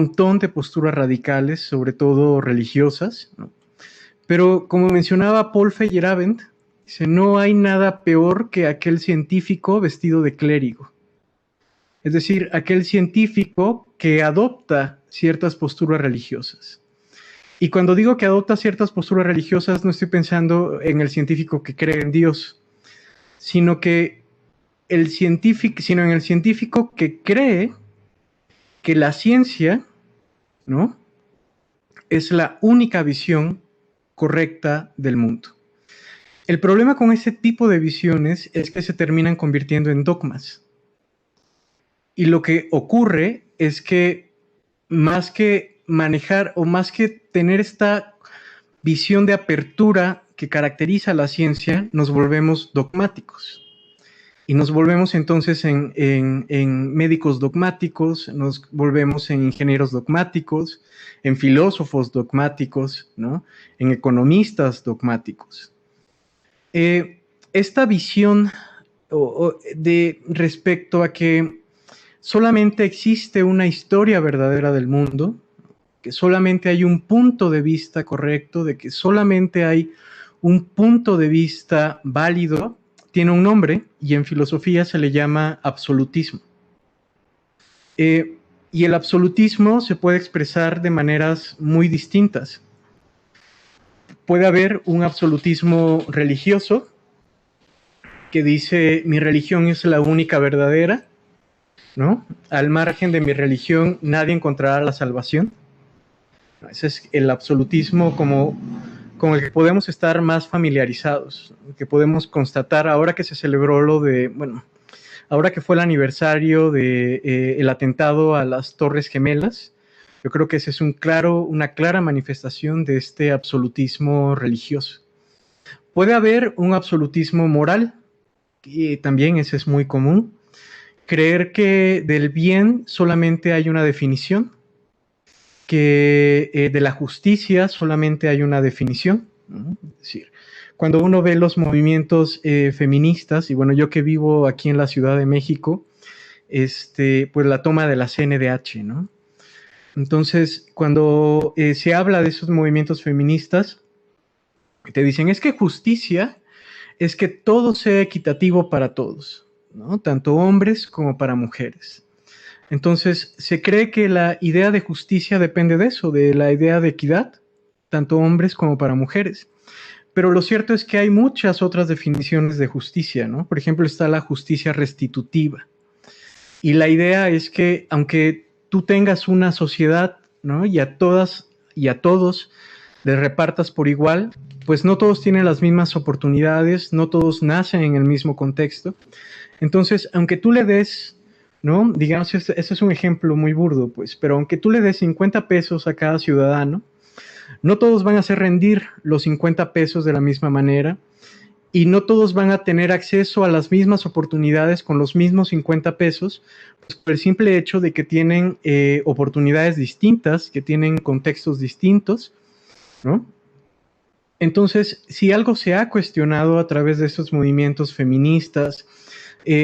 montón de posturas radicales, sobre todo religiosas, ¿no? Pero como mencionaba Paul Feyerabend, dice, no hay nada peor que aquel científico vestido de clérigo. Es decir, aquel científico que adopta ciertas posturas religiosas. Y cuando digo que adopta ciertas posturas religiosas, no estoy pensando en el científico que cree en Dios, sino en el científico que cree que la ciencia, ¿no?, es la única visión correcta del mundo. El problema con ese tipo de visiones es que se terminan convirtiendo en dogmas. Y lo que ocurre es que más que manejar o más que tener esta visión de apertura que caracteriza a la ciencia, nos volvemos dogmáticos. Y nos volvemos entonces en médicos dogmáticos, nos volvemos en ingenieros dogmáticos, en filósofos dogmáticos, ¿no?, en economistas dogmáticos. Esta visión de respecto a que solamente existe una historia verdadera del mundo, que solamente hay un punto de vista correcto, de que solamente hay un punto de vista válido, tiene un nombre y en filosofía se le llama absolutismo. Y el absolutismo se puede expresar de maneras muy distintas. Puede haber un absolutismo religioso que dice mi religión es la única verdadera, ¿no? Al margen de mi religión nadie encontrará la salvación. Ese es el absolutismo con el que podemos estar más familiarizados, que podemos constatar ahora que se celebró ahora que fue el aniversario del atentado a las Torres Gemelas. Yo creo que ese es una clara manifestación de este absolutismo religioso. Puede haber un absolutismo moral, y también ese es muy común. Creer que del bien solamente hay una definición, que de la justicia solamente hay una definición, ¿no? Es decir, cuando uno ve los movimientos feministas, y bueno, yo que vivo aquí en la Ciudad de México, pues la toma de la CNDH, ¿no? Entonces, cuando se habla de esos movimientos feministas, te dicen, es que justicia es que todo sea equitativo para todos, ¿no?, tanto hombres como para mujeres. Entonces, se cree que la idea de justicia depende de eso, de la idea de equidad, tanto hombres como para mujeres. Pero lo cierto es que hay muchas otras definiciones de justicia, ¿no? Por ejemplo, está la justicia restitutiva. Y la idea es que, aunque tú tengas una sociedad, ¿no?, y a todas y a todos les repartas por igual, pues no todos tienen las mismas oportunidades, no todos nacen en el mismo contexto. Entonces, aunque tú le des, ¿no?, digamos, ese es un ejemplo muy burdo, pues, pero aunque tú le des 50 pesos a cada ciudadano, no todos van a hacer rendir los 50 pesos de la misma manera y no todos van a tener acceso a las mismas oportunidades con los mismos 50 pesos, pues por el simple hecho de que tienen oportunidades distintas, que tienen contextos distintos, ¿no? Entonces, si algo se ha cuestionado a través de estos movimientos feministas,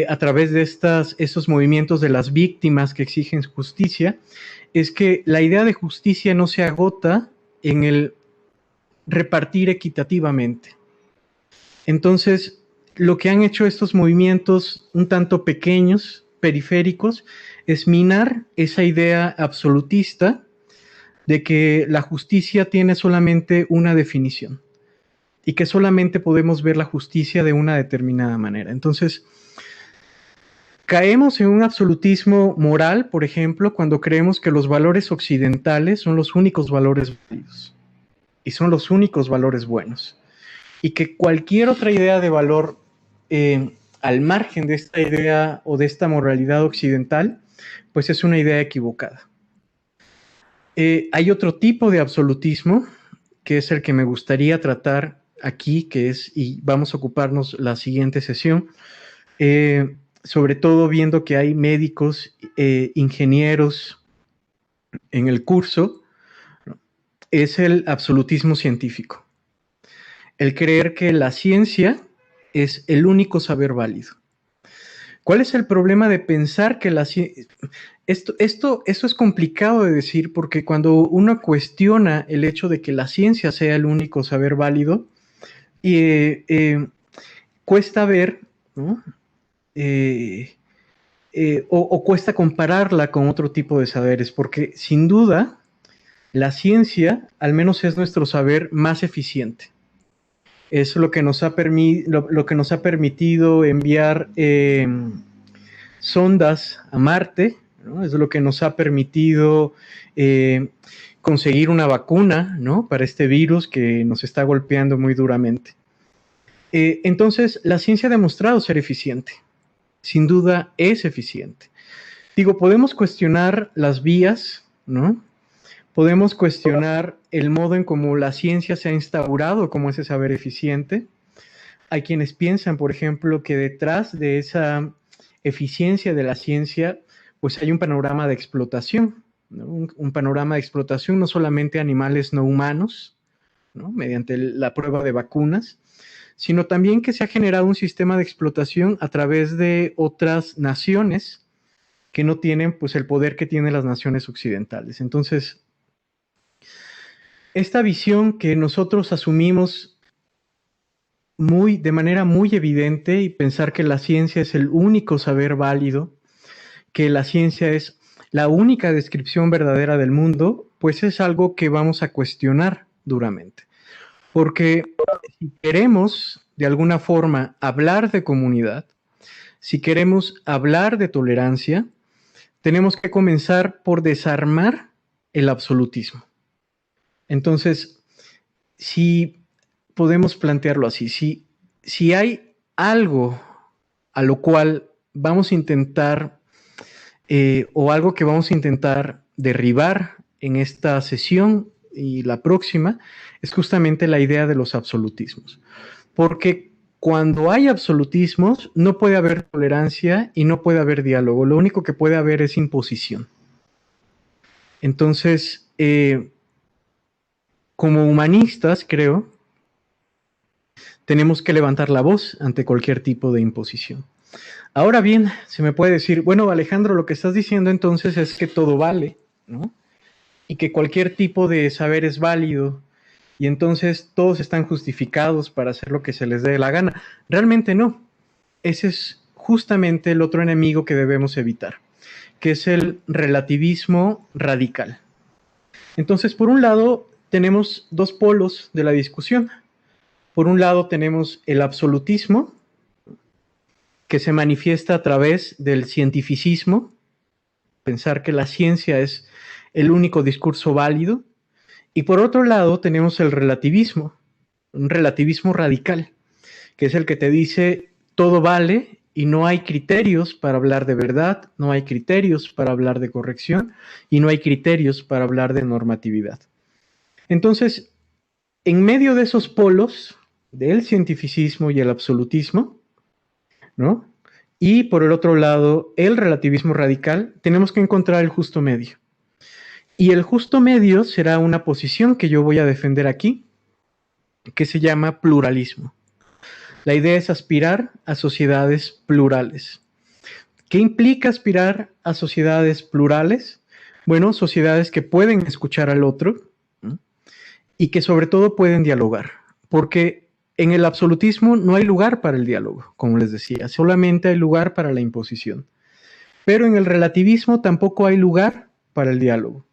a través de esos movimientos de las víctimas que exigen justicia, es que la idea de justicia no se agota en el repartir equitativamente. Entonces, lo que han hecho estos movimientos un tanto pequeños, periféricos, es minar esa idea absolutista de que la justicia tiene solamente una definición y que solamente podemos ver la justicia de una determinada manera. Entonces, caemos en un absolutismo moral, por ejemplo, cuando creemos que los valores occidentales son los únicos valores válidos y son los únicos valores buenos, y que cualquier otra idea de valor al margen de esta idea o de esta moralidad occidental, pues es una idea equivocada. Hay otro tipo de absolutismo, que es el que me gustaría tratar aquí, que es, y vamos a ocuparnos la siguiente sesión, sobre todo viendo que hay médicos, ingenieros en el curso, ¿no?, es el absolutismo científico. El creer que la ciencia es el único saber válido. ¿Cuál es el problema de pensar que Esto es complicado de decir porque cuando uno cuestiona el hecho de que la ciencia sea el único saber válido, cuesta ver, ¿no? O cuesta compararla con otro tipo de saberes, porque sin duda la ciencia al menos es nuestro saber más eficiente. Es lo que nos ha, lo que nos ha permitido enviar sondas a Marte, ¿no? Es lo que nos ha permitido conseguir una vacuna, ¿no? Para este virus que nos está golpeando muy duramente. Entonces, la ciencia ha demostrado ser eficiente. Sin duda es eficiente. Digo, podemos cuestionar las vías, ¿no? Podemos cuestionar el modo en cómo la ciencia se ha instaurado como ese saber eficiente. Hay quienes piensan, por ejemplo, que detrás de esa eficiencia de la ciencia, pues hay un panorama de explotación, ¿no? Un panorama de explotación no solamente a animales no humanos, ¿no? Mediante la prueba de vacunas, sino también que se ha generado un sistema de explotación a través de otras naciones que no tienen pues el poder que tienen las naciones occidentales. Entonces, esta visión que nosotros asumimos de manera muy evidente y pensar que la ciencia es el único saber válido, que la ciencia es la única descripción verdadera del mundo, pues es algo que vamos a cuestionar duramente. Porque si queremos de alguna forma hablar de comunidad, si queremos hablar de tolerancia, tenemos que comenzar por desarmar el absolutismo. Entonces, si podemos plantearlo así, si hay algo a lo cual vamos a intentar, o algo que vamos a intentar derribar en esta sesión y la próxima, es justamente la idea de los absolutismos. Porque cuando hay absolutismos, no puede haber tolerancia y no puede haber diálogo. Lo único que puede haber es imposición. Entonces, como humanistas, creo, tenemos que levantar la voz ante cualquier tipo de imposición. Ahora bien, se me puede decir, bueno, Alejandro, lo que estás diciendo entonces es que todo vale, ¿no? Y que cualquier tipo de saber es válido, y entonces todos están justificados para hacer lo que se les dé la gana. Realmente no. Ese es justamente el otro enemigo que debemos evitar, que es el relativismo radical. Entonces, por un lado, tenemos dos polos de la discusión. Por un lado, tenemos el absolutismo, que se manifiesta a través del cientificismo, pensar que la ciencia es el único discurso válido. Y por otro lado, tenemos el relativismo, un relativismo radical, que es el que te dice todo vale y no hay criterios para hablar de verdad, no hay criterios para hablar de corrección y no hay criterios para hablar de normatividad. Entonces, en medio de esos polos, del cientificismo y el absolutismo, ¿no? Y por el otro lado, el relativismo radical, tenemos que encontrar el justo medio. Y el justo medio será una posición que yo voy a defender aquí, que se llama pluralismo. La idea es aspirar a sociedades plurales. ¿Qué implica aspirar a sociedades plurales? Bueno, sociedades que pueden escuchar al otro, ¿no? Y que sobre todo pueden dialogar, porque en el absolutismo no hay lugar para el diálogo, como les decía, solamente hay lugar para la imposición. Pero en el relativismo tampoco hay lugar para el diálogo,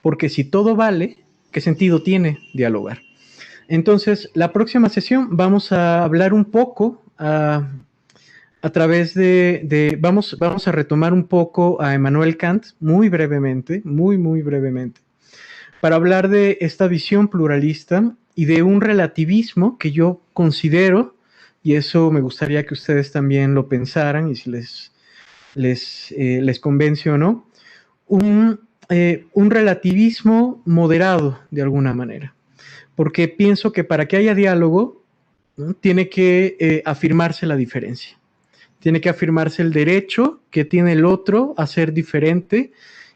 porque si todo vale, ¿qué sentido tiene dialogar? Entonces, la próxima sesión vamos a hablar un poco a través vamos a retomar un poco a Emmanuel Kant, muy brevemente, muy brevemente, para hablar de esta visión pluralista y de un relativismo que yo considero, y eso me gustaría que ustedes también lo pensaran, y si les convence o no, un relativismo moderado de alguna manera. Porque pienso que para que haya diálogo, ¿no? Tiene que afirmarse la diferencia. Tiene que afirmarse el derecho que tiene el otro a ser diferente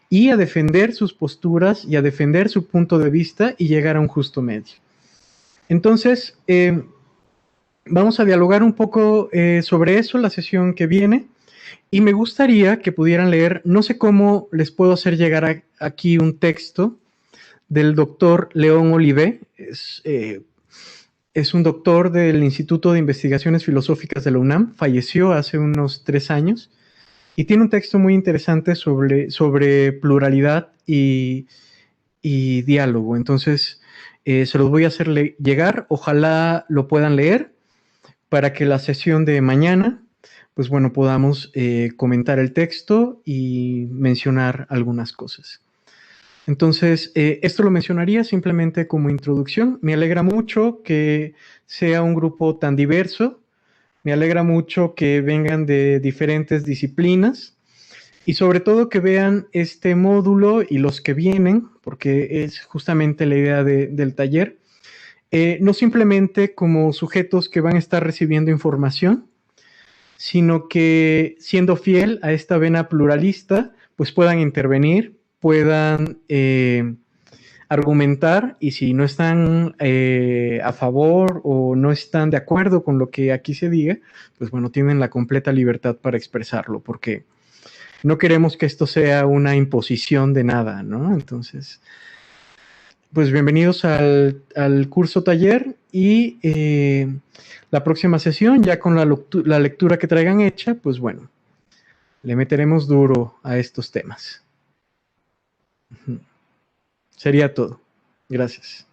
y a defender sus posturas y a defender su punto de vista y llegar a un justo medio. Entonces, vamos a dialogar un poco sobre eso la sesión que viene. Y me gustaría que pudieran leer, no sé cómo les puedo hacer llegar aquí un texto del doctor León Olivé, es un doctor del Instituto de Investigaciones Filosóficas de la UNAM, falleció hace unos 3 años, y tiene un texto muy interesante sobre pluralidad y diálogo. Entonces, se los voy a hacer llegar, ojalá lo puedan leer para que la sesión de mañana, pues bueno, podamos comentar el texto y mencionar algunas cosas. Entonces, esto lo mencionaría simplemente como introducción. Me alegra mucho que sea un grupo tan diverso, me alegra mucho que vengan de diferentes disciplinas y sobre todo que vean este módulo y los que vienen, porque es justamente la idea del taller, no simplemente como sujetos que van a estar recibiendo información, sino que siendo fiel a esta vena pluralista, pues puedan intervenir, puedan argumentar, y si no están a favor o no están de acuerdo con lo que aquí se diga, pues bueno, tienen la completa libertad para expresarlo, porque no queremos que esto sea una imposición de nada, ¿no? Entonces, pues bienvenidos al curso taller y la próxima sesión, ya con la lectura que traigan hecha, pues bueno, le meteremos duro a estos temas. Sería todo. Gracias.